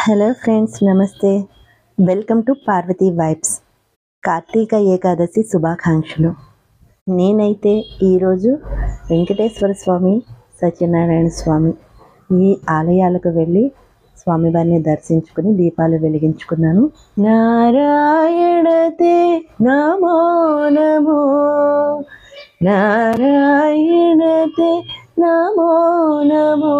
Hello friends, నమస్తే. Welcome to Parvati vibes. Karthika Ekadashi శుభాకాంక్షలు. నేనైతే ఈరోజు వెంకటేశ్వర స్వామి, సత్యనారాయణ స్వామి ఈ ఆలయాలకు వెళ్ళి స్వామివారిని దర్శించుకుని దీపాలు వెలిగించుకున్నాను. నారాయణతే నమో నమో, నారాయణతే నమో నమో,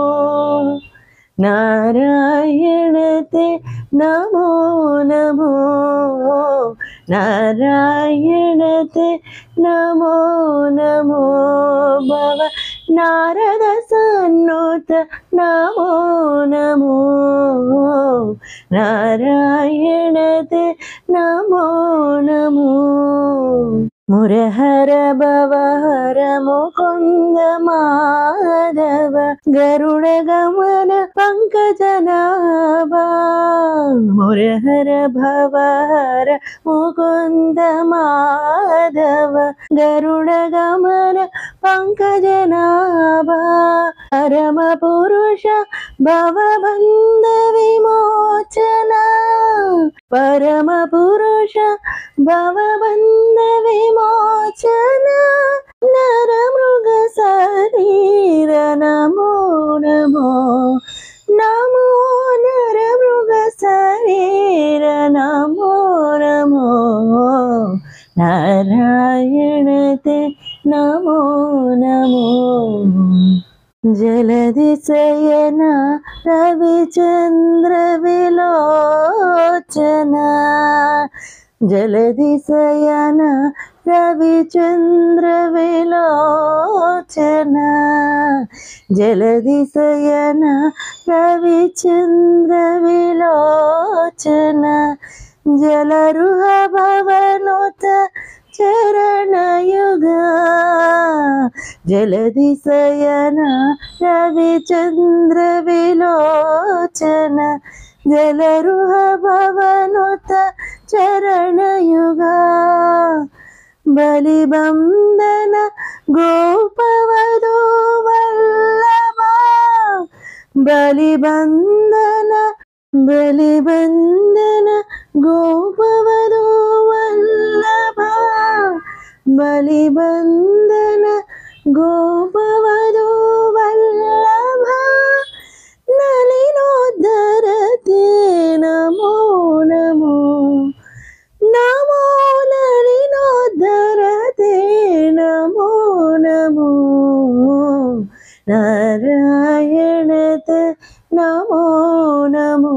నారాయణతే నమో నమో, నారాయణతే నమో నమో. భవ నారద సన్నుత నమో నమో, నారాయణతే నమో నమో. మురహర భవహర ముకుంద మాధవ, గరుడ గమన పంకజనాభ. మురహర భవహర ముకుంద మాధవ, గరుడ గమన పంకజనాభ. పరమ పురుష భవబంధ విమోచన, పరమ పురుష భవబంధ విమోచన. నర మృగ శరీర నమో నమో, నమో నర మృగ శరీర నమో నమో, నారాయణతే నమో నమో. జలధి శయన రవిచంద్ర విలోచన, జలధి శయన రవిచంద్ర విలోచన, జలధి శయన రవిచంద్ర విలోచన. జలరుహ భవనుత చరణయుగా, జలధి శయన రవిచంద్ర విలోచన. జలరుహ భవనుత చరణయుగా. బలిబంధన గోపవధూ వల్లభ, బలిబంధన బలిబంధన గోపవధూ వల్లభ, బలిబంధన గోపవధూ వల్లభ. నలినోద్ధరతే నమో నమో, నమో నలినోద్ధరతే నమో నమో, నారాయణతే నమో నమో.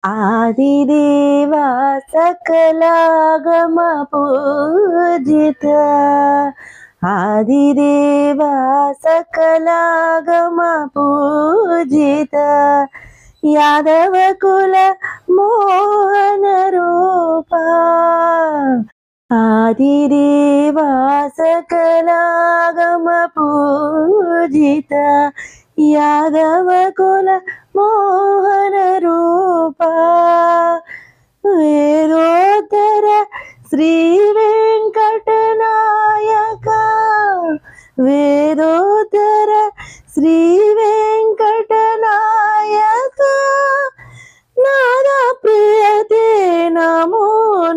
ఆదిదేవా సకలాగమ పూజిత, ఆదిదేవా సకలాగమ పూజిత. యాదవ కుల మోహన రూప, ఆదిదేవా సకలాగమ పూజిత. యాదవ కుల మోహన రూప. వేదోత్తర శ్రీ వెంకటనాయక, వేదోత్తర శ్రీ వెంకటనాయక. నాద ప్రియతే నమో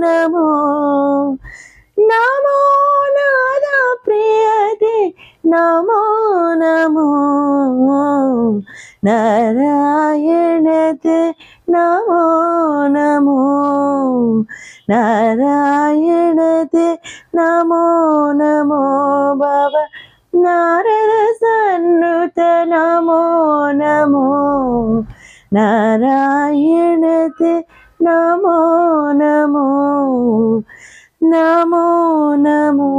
నమో, నమో నాద ప్రియతే నమో నమో, నారాయణతే నమో నమో, నారాయణతే నమో నమో. భవ నారద సన్నుత నమో నమో, నారాయణతే నమో నమో, నమో నమో,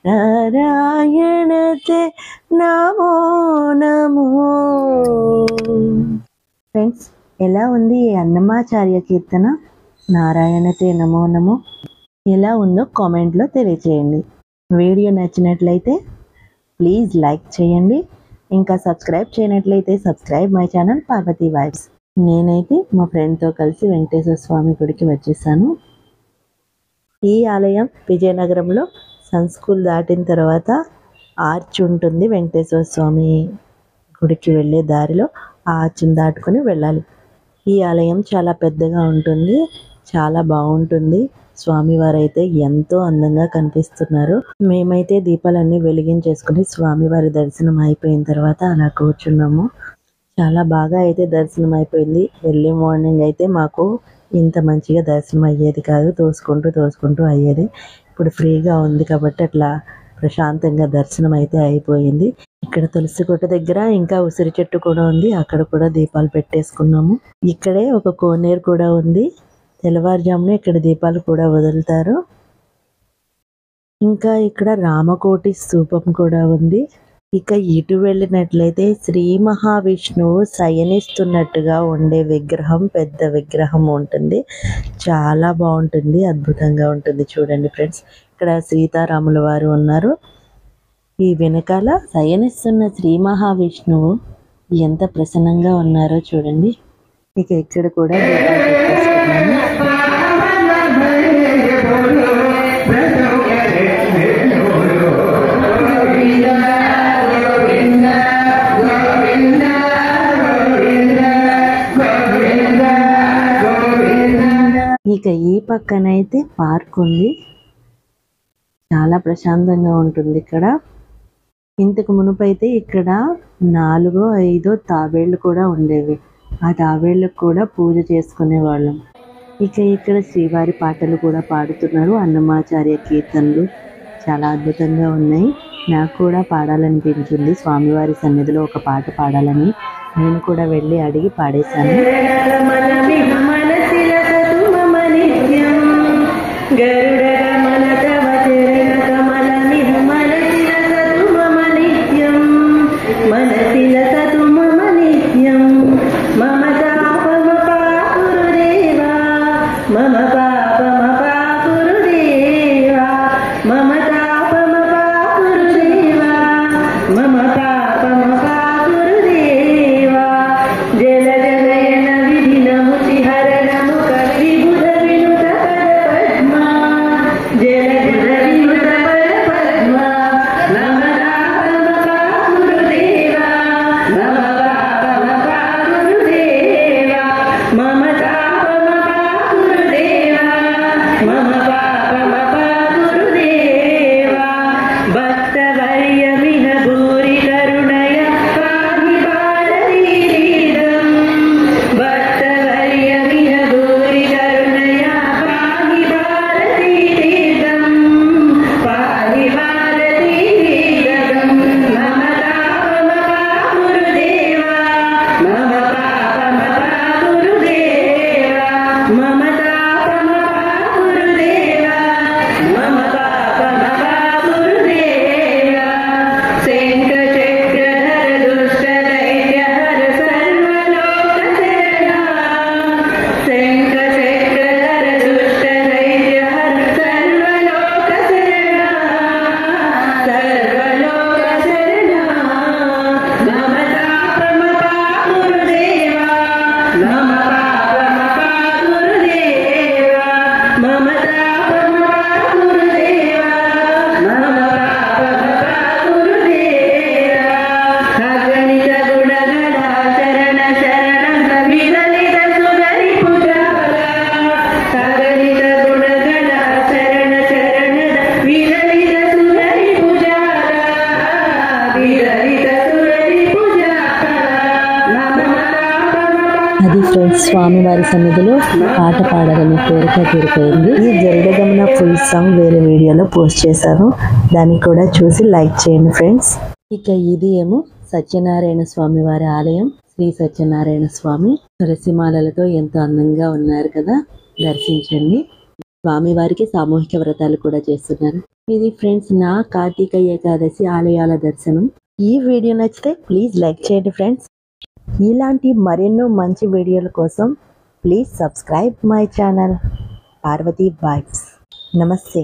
నారాయణతే నమో నమో. ఫ్రెండ్స్, ఎలా ఉంది ఈ అన్నమాచార్య కీర్తన నారాయణతే నమో నమో? ఎలా ఉందో కామెంట్లో తెలియచేయండి. వీడియో నచ్చినట్లయితే ప్లీజ్ లైక్ చేయండి. ఇంకా సబ్స్క్రైబ్ చేయనట్లయితే subscribe my channel Parvathi vibes. నేనైతే మా ఫ్రెండ్తో కలిసి వెంకటేశ్వర స్వామి గుడికి వచ్చేసాను. ఈ ఆలయం విజయనగరంలో సన్ స్కూల్ దాటిన తర్వాత ఆర్చ్ ఉంటుంది. వెంకటేశ్వర స్వామి గుడికి వెళ్ళే దారిలో ఆ ఆర్చిని దాటుకొని వెళ్ళాలి. ఈ ఆలయం చాలా పెద్దగా ఉంటుంది, చాలా బాగుంటుంది. స్వామివారు అయితే ఎంతో అందంగా కనిపిస్తున్నారు. మేమైతే దీపాలన్నీ వెలిగించేసుకుని స్వామివారి దర్శనం అయిపోయిన తర్వాత అలా కూర్చున్నాము. చాలా బాగా అయితే దర్శనం అయిపోయింది. ఎర్లీ మార్నింగ్ అయితే మాకు ఇంత మంచిగా దర్శనం అయ్యేది కాదు, తోసుకుంటూ అయ్యేది. ఇప్పుడు ఫ్రీగా ఉంది కాబట్టి అట్లా ప్రశాంతంగా దర్శనం అయితే అయిపోయింది. ఇక్కడ తులసి కోట దగ్గర ఇంకా ఉసిరి చెట్టు కూడా ఉంది, అక్కడ కూడా దీపాలు పెట్టేసుకున్నాము. ఇక్కడే ఒక కోనేరు కూడా ఉంది, తెల్లవారుజామున ఇక్కడ దీపాలు కూడా వదులుతారు. ఇంకా ఇక్కడ రామకోటి స్తూపం కూడా ఉంది. ఇక ఇటు వెళ్ళినట్లయితే శ్రీ మహావిష్ణువు శయనిస్తున్నట్టుగా ఉండే విగ్రహం, పెద్ద విగ్రహం ఉంటుంది. చాలా బాగుంటుంది, అద్భుతంగా ఉంటుంది. చూడండి ఫ్రెండ్స్, ఇక్కడ సీతారాముల వారు ఉన్నారు. ఈ వెనకాల శయనిస్తున్న శ్రీ మహావిష్ణువు ఎంత ప్రసన్నంగా ఉన్నారో చూడండి. ఇక ఇక్కడ కూడా దీపాలు పెట్టేసుకున్నాము. ఇక ఈ పక్కనైతే పార్క్ ఉంది, చాలా ప్రశాంతంగా ఉంటుంది ఇక్కడ. ఇంతకు మునుపైతే ఇక్కడ 4-5 తాబేళ్లు కూడా ఉండేవి. ఆ తాబేళ్ళకు కూడా పూజ చేసుకునే వాళ్ళం. ఇక ఇక్కడ శ్రీవారి పాటలు కూడా పాడుతున్నారు, అన్నమాచార్య కీర్తనలు చాలా అద్భుతంగా ఉన్నాయి. నాకు కూడా పాడాలనిపించింది, స్వామివారి సన్నిధిలో ఒక పాట పాడాలని. నేను కూడా వెళ్ళి అడిగి పాడేశాను. అది ఫ్రెండ్స్, స్వామివారి సన్నిధిలో పాట పాడాలని కోరిక తీరిపోయింది. ఈ గరుడగమన ఫుల్ సాంగ్ వేరే వీడియోలో పోస్ట్ చేశాను, దాన్ని కూడా చూసి లైక్ చేయండి ఫ్రెండ్స్. ఇక ఇది ఏమో సత్యనారాయణ స్వామి వారి ఆలయం. శ్రీ సత్యనారాయణ స్వామి తులసిమాలలతో ఎంతో అందంగా ఉన్నారు కదా, దర్శించండి. స్వామివారికి సామూహిక వ్రతాలు కూడా చేస్తున్నారు. ఇది ఫ్రెండ్స్ నా కార్తీక ఏకాదశి ఆలయాల దర్శనం. ఈ వీడియో నచ్చితే ప్లీజ్ లైక్ చేయండి ఫ్రెండ్స్. ఇలాంటి మరెన్నో మంచి వీడియోల కోసం please subscribe my channel Parvati vibes. నమస్తే.